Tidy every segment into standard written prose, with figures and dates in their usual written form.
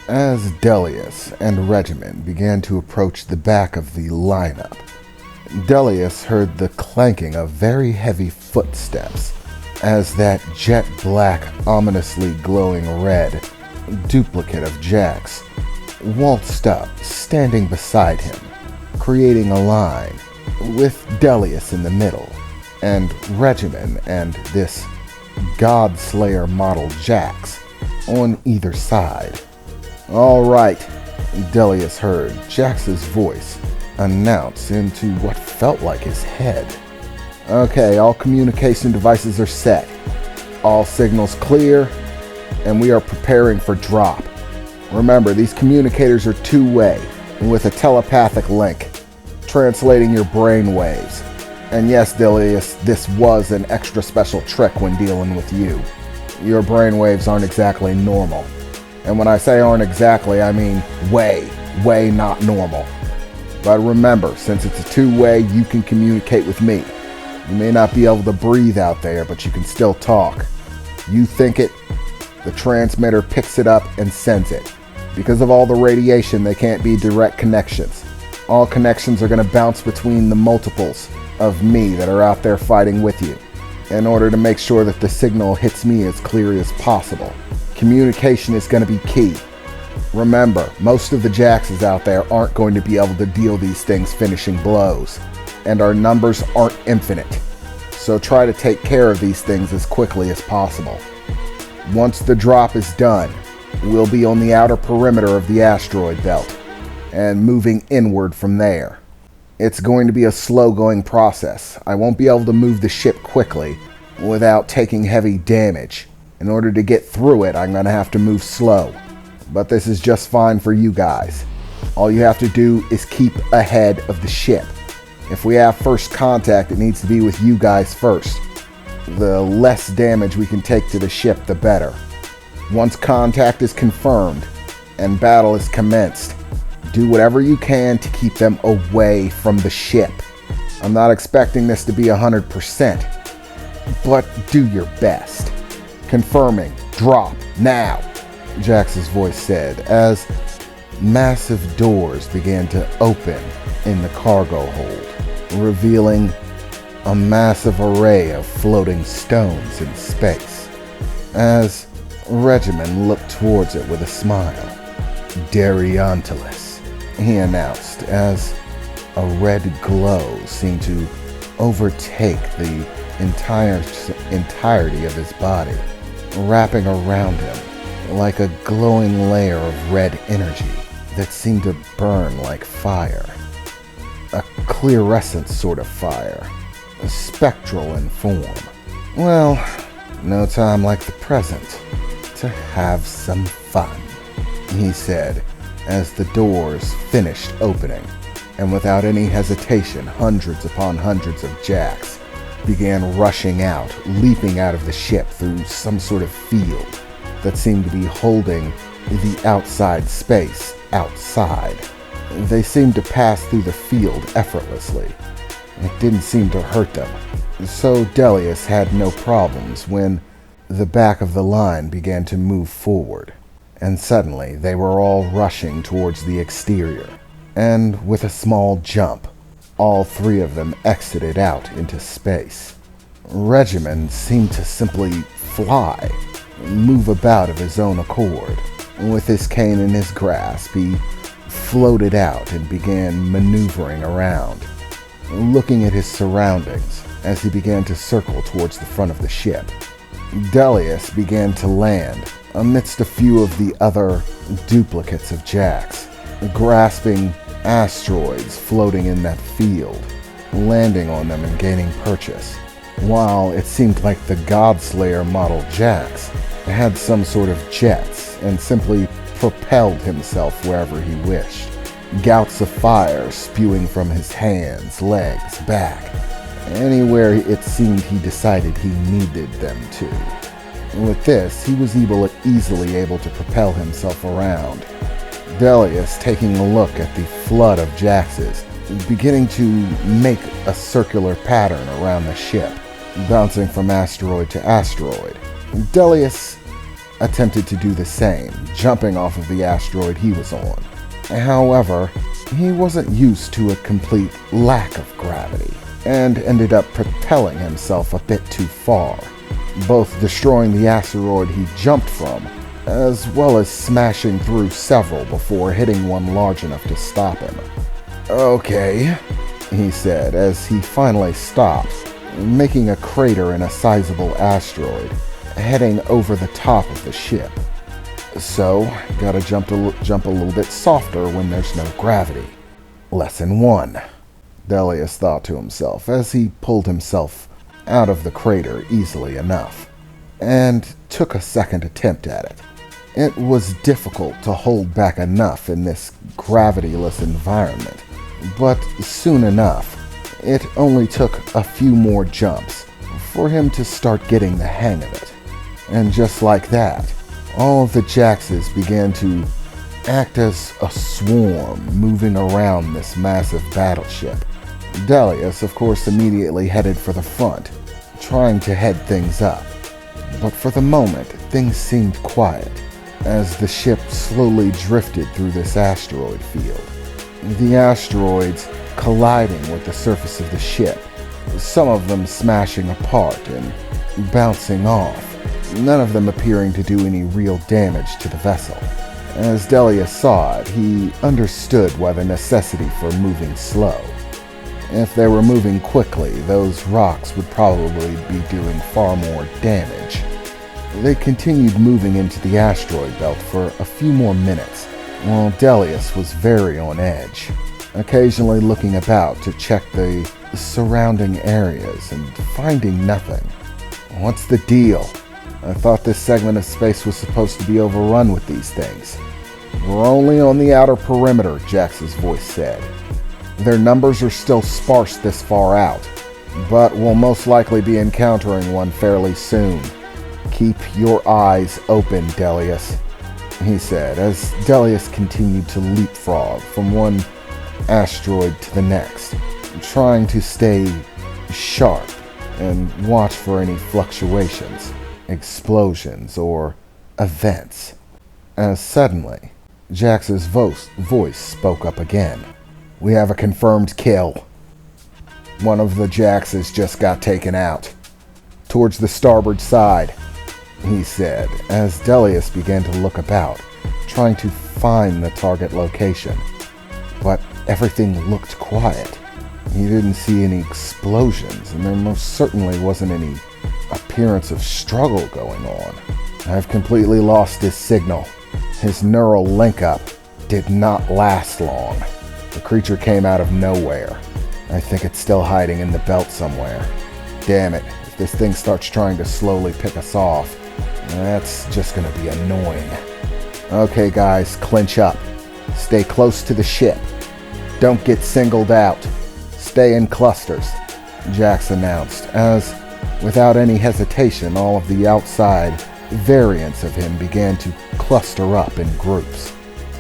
As Delius and Regiment began to approach the back of the lineup, Delius heard the clanking of very heavy footsteps as that jet black, ominously glowing red duplicate of Jack's waltzed up, standing beside him, creating a line, with Delius in the middle, and Regiment and this God-Slayer model Jax on either side. "All right," Delius heard Jax's voice announce into what felt like his head. "Okay, all communication devices are set. All signals clear, and we are preparing for drop. Remember, these communicators are two-way, with a telepathic link, translating your brain waves. And yes, Delius, this was an extra special trick when dealing with you. Your brain waves aren't exactly normal. And when I say aren't exactly, I mean way not normal. But remember, since it's a two-way, you can communicate with me. You may not be able to breathe out there, but you can still talk. You think it, the transmitter picks it up and sends it. Because of all the radiation, they can't be direct connections. All connections are going to bounce between the multiples of me that are out there fighting with you, in order to make sure that the signal hits me as clearly as possible. Communication is going to be key. Remember, most of the Jaxes out there aren't going to be able to deal these things finishing blows, and our numbers aren't infinite. So try to take care of these things as quickly as possible. Once the drop is done, we'll be on the outer perimeter of the asteroid belt, and moving inward from there. It's going to be a slow-going process. I won't be able to move the ship quickly without taking heavy damage. In order to get through it, I'm going to have to move slow. But this is just fine for you guys. All you have to do is keep ahead of the ship. If we have first contact, it needs to be with you guys first. The less damage we can take to the ship, the better. Once contact is confirmed and battle is commenced, do whatever you can to keep them away from the ship. I'm not expecting this to be 100%, but do your best. Confirming, drop, now, Jax's voice said as massive doors began to open in the cargo hold, revealing a massive array of floating stones in space. As Regiment looked towards it with a smile, Dariontalis, he announced as a red glow seemed to overtake the entirety of his body, wrapping around him like a glowing layer of red energy that seemed to burn like fire. A fluorescent sort of fire, spectral in form. Well, no time like the present to have some fun, he said as the doors finished opening, and without any hesitation, hundreds upon hundreds of Jax began rushing out, leaping out of the ship through some sort of field that seemed to be holding the outside space outside. They seemed to pass through the field effortlessly. It didn't seem to hurt them. So Delius had no problems when the back of the line began to move forward, and suddenly they were all rushing towards the exterior. And with a small jump, all three of them exited out into space. Regiment seemed to simply fly, move about of his own accord. With his cane in his grasp, he floated out and began maneuvering around, looking at his surroundings as he began to circle towards the front of the ship. Delius began to land amidst a few of the other duplicates of Jax, grasping asteroids floating in that field, landing on them and gaining purchase, while it seemed like the Godslayer model Jax had some sort of jets and simply propelled himself wherever he wished. Gouts of fire spewing from his hands, legs, back, anywhere it seemed he decided he needed them to. With this, he was easily able to propel himself around. Delius, taking a look at the flood of Jaxes, beginning to make a circular pattern around the ship, bouncing from asteroid to asteroid. Delius attempted to do the same, jumping off of the asteroid he was on. However, he wasn't used to a complete lack of gravity, and ended up propelling himself a bit too far, both destroying the asteroid he jumped from, as well as smashing through several before hitting one large enough to stop him. "Okay," he said as he finally stopped, making a crater in a sizable asteroid, heading over the top of the ship. "So, gotta jump a little bit softer when there's no gravity." Lesson 1, Delius thought to himself as he pulled himself out of the crater easily enough, and took a second attempt at it. It was difficult to hold back enough in this gravityless environment, but soon enough, it only took a few more jumps for him to start getting the hang of it. And just like that, all of the Jaxes began to act as a swarm moving around this massive battleship. Delius, of course, immediately headed for the front, trying to head things up. But for the moment, things seemed quiet, as the ship slowly drifted through this asteroid field. The asteroids colliding with the surface of the ship, some of them smashing apart and bouncing off, none of them appearing to do any real damage to the vessel. As Delius saw it, he understood why the necessity for moving slow. If they were moving quickly, those rocks would probably be doing far more damage. They continued moving into the asteroid belt for a few more minutes, while Delius was very on edge, occasionally looking about to check the surrounding areas and finding nothing. "What's the deal? I thought this segment of space was supposed to be overrun with these things." "We're only on the outer perimeter," Jax's voice said. "Their numbers are still sparse this far out, but we'll most likely be encountering one fairly soon. Keep your eyes open, Delius," he said, as Delius continued to leapfrog from one asteroid to the next, trying to stay sharp and watch for any fluctuations, explosions, or events. As suddenly, Jax's voice spoke up again. "We have a confirmed kill. One of the Jaxes just got taken out. Towards the starboard side," he said, as Delius began to look about, trying to find the target location. But everything looked quiet. He didn't see any explosions, and there most certainly wasn't any appearance of struggle going on. "I've completely lost his signal. His neural link-up did not last long. The creature came out of nowhere. I think it's still hiding in the belt somewhere. Damn it, if this thing starts trying to slowly pick us off, that's just gonna be annoying. Okay guys, clinch up. Stay close to the ship. Don't get singled out. Stay in clusters," Jax announced, as, without any hesitation, all of the outside variants of him began to cluster up in groups,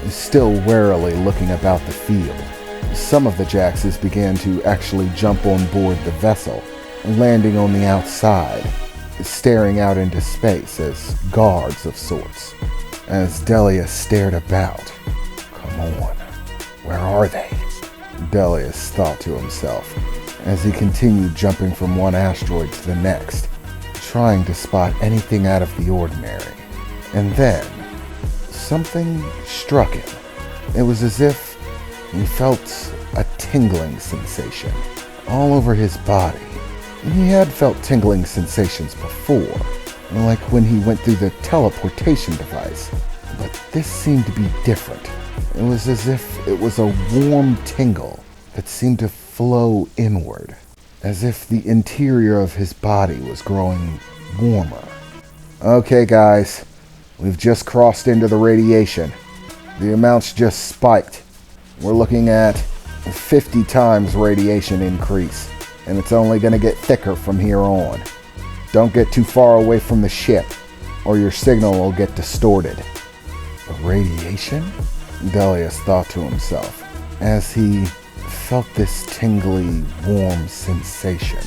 still warily looking about the field. Some of the Jaxes began to actually jump on board the vessel, landing on the outside, staring out into space as guards of sorts. As Delius stared about, "Come on, where are they?" Delius thought to himself, as he continued jumping from one asteroid to the next, trying to spot anything out of the ordinary. And then, something struck him. It was as if he felt a tingling sensation all over his body. He had felt tingling sensations before, like when he went through the teleportation device, but this seemed to be different. It was as if it was a warm tingle that seemed to flow inward, as if the interior of his body was growing warmer. "Okay guys, we've just crossed into the radiation. The amounts just spiked. We're looking at 50 times radiation increase, and it's only going to get thicker from here on. Don't get too far away from the ship, or your signal will get distorted." "Radiation?" Delius thought to himself, as he felt this tingly, warm sensation,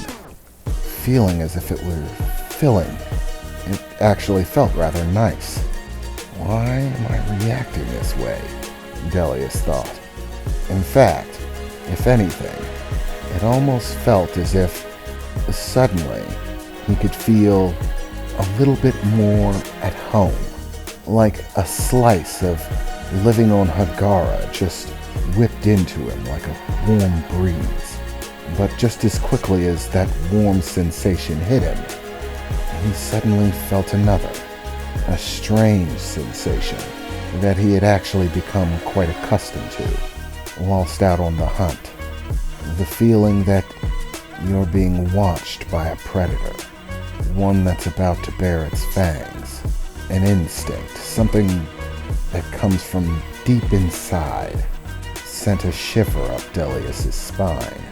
feeling as if it were filling. It actually felt rather nice. Why am I reacting this way? Delius thought. In fact, if anything, it almost felt as if suddenly he could feel a little bit more at home, like a slice of living on Hagara just whipped into him like a warm breeze. But just as quickly as that warm sensation hit him, he suddenly felt another, a strange sensation that he had actually become quite accustomed to whilst out on the hunt. The feeling that you're being watched by a predator, one that's about to bare its fangs. An instinct, something that comes from deep inside, sent a shiver up Delius's spine,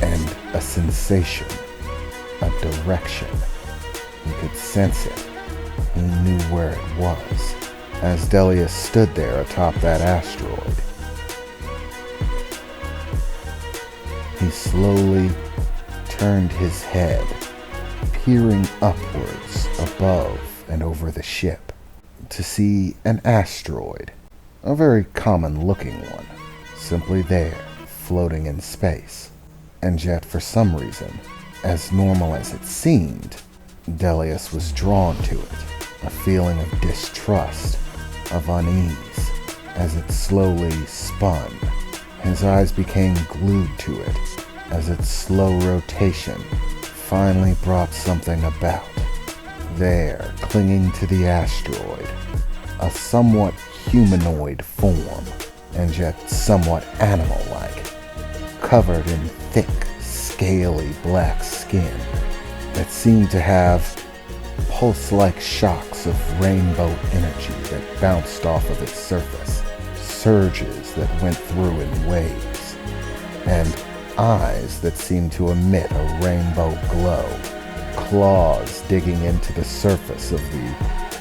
and a sensation, a direction. He could sense it. He knew where it was, as Delius stood there atop that asteroid. He slowly turned his head, peering upwards above and over the ship, to see an asteroid, a very common-looking one, simply there, floating in space. And yet, for some reason, as normal as it seemed, Delius was drawn to it, a feeling of distrust, of unease, as it slowly spun. His eyes became glued to it, as its slow rotation finally brought something about. There, clinging to the asteroid, a somewhat humanoid form, and yet somewhat animal-like, covered in thick, scaly black skin that seemed to have pulse-like shocks of rainbow energy that bounced off of its surface, surges that went through in waves, and eyes that seemed to emit a rainbow glow, claws digging into the surface of the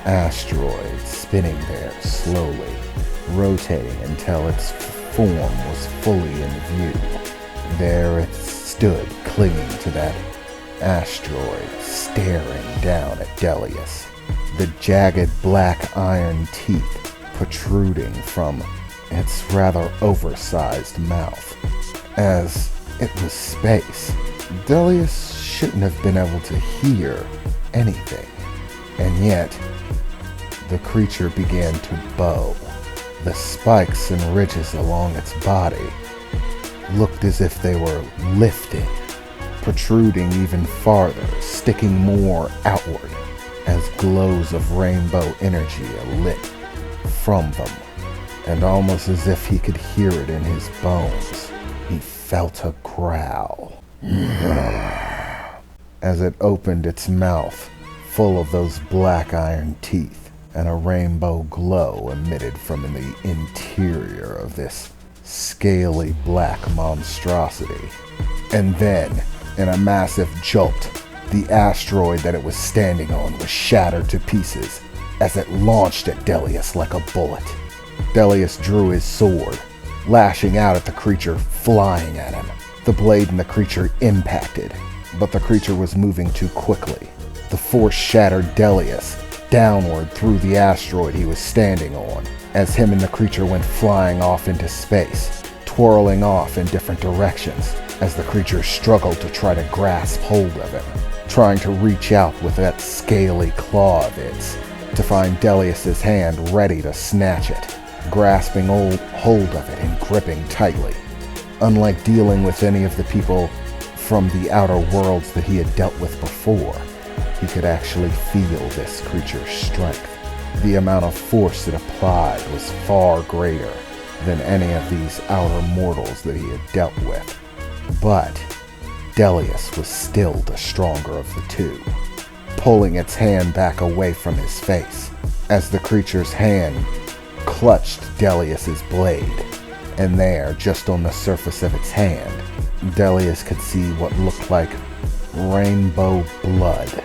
asteroid, spinning there slowly, rotating until its form was fully in view. There it stood, clinging to that asteroid, staring down at Delius, the jagged black iron teeth protruding from its rather oversized mouth. As it was space, Delius shouldn't have been able to hear anything, and yet the creature began to bow. The spikes and ridges along its body looked as if they were lifting, protruding even farther, sticking more outward, as glows of rainbow energy lit from them, and almost as if he could hear it in his bones, he felt a growl as it opened its mouth, full of those black iron teeth, and a rainbow glow emitted from the interior of this scaly black monstrosity. And then, in a massive jolt, the asteroid that it was standing on was shattered to pieces as it launched at Delius like a bullet. Delius drew his sword, lashing out at the creature flying at him. The blade in the creature impacted, but the creature was moving too quickly. The force shattered Delius downward through the asteroid he was standing on, as him and the creature went flying off into space, twirling off in different directions as the creature struggled to try to grasp hold of him, trying to reach out with that scaly claw of its, to find Delius's hand ready to snatch it, grasping hold of it and gripping tightly. Unlike dealing with any of the people from the outer worlds that he had dealt with before, he could actually feel this creature's strength. The amount of force it applied was far greater than any of these outer mortals that he had dealt with. But Delius was still the stronger of the two, pulling its hand back away from his face as the creature's hand clutched Delius's blade. And there, just on the surface of its hand, Delius could see what looked like rainbow blood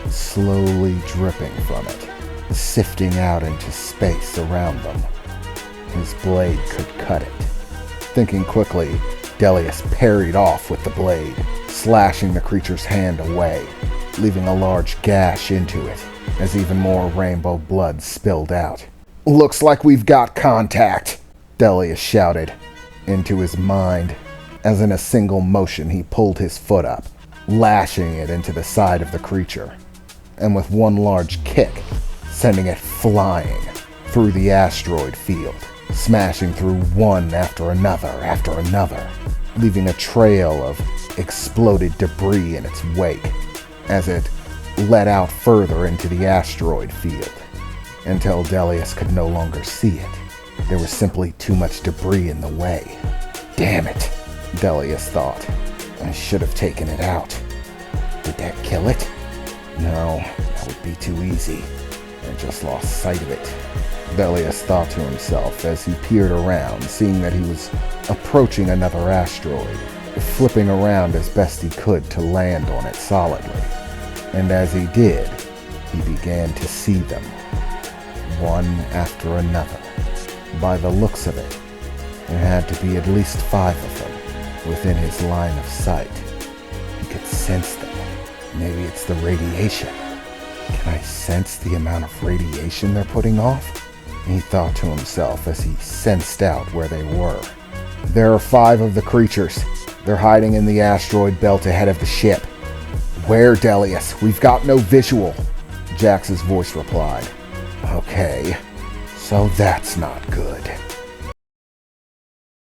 slowly dripping from it, sifting out into space around them. His blade could cut it. Thinking quickly, Delius parried off with the blade, slashing the creature's hand away, leaving a large gash into it as even more rainbow blood spilled out. Looks like we've got contact, Delius shouted into his mind, as in a single motion he pulled his foot up, lashing it into the side of the creature, and with one large kick, sending it flying through the asteroid field, smashing through one after another, leaving a trail of exploded debris in its wake as it let out further into the asteroid field, until Delius could no longer see it. There was simply too much debris in the way. Damn it, Delius thought. I should have taken it out. Did that kill it? No, that would be too easy. I just lost sight of it, Delius thought to himself as he peered around, seeing that he was approaching another asteroid, flipping around as best he could to land on it solidly. And as he did, he began to see them, one after another. By the looks of it, there had to be at least 5 of them within his line of sight. He could sense them. Maybe it's the radiation. Can I sense the amount of radiation they're putting off? He thought to himself as he sensed out where they were. There are 5 of the creatures. They're hiding in the asteroid belt ahead of the ship. Where, Delius? We've got no visual, Jax's voice replied. Okay, so that's not good.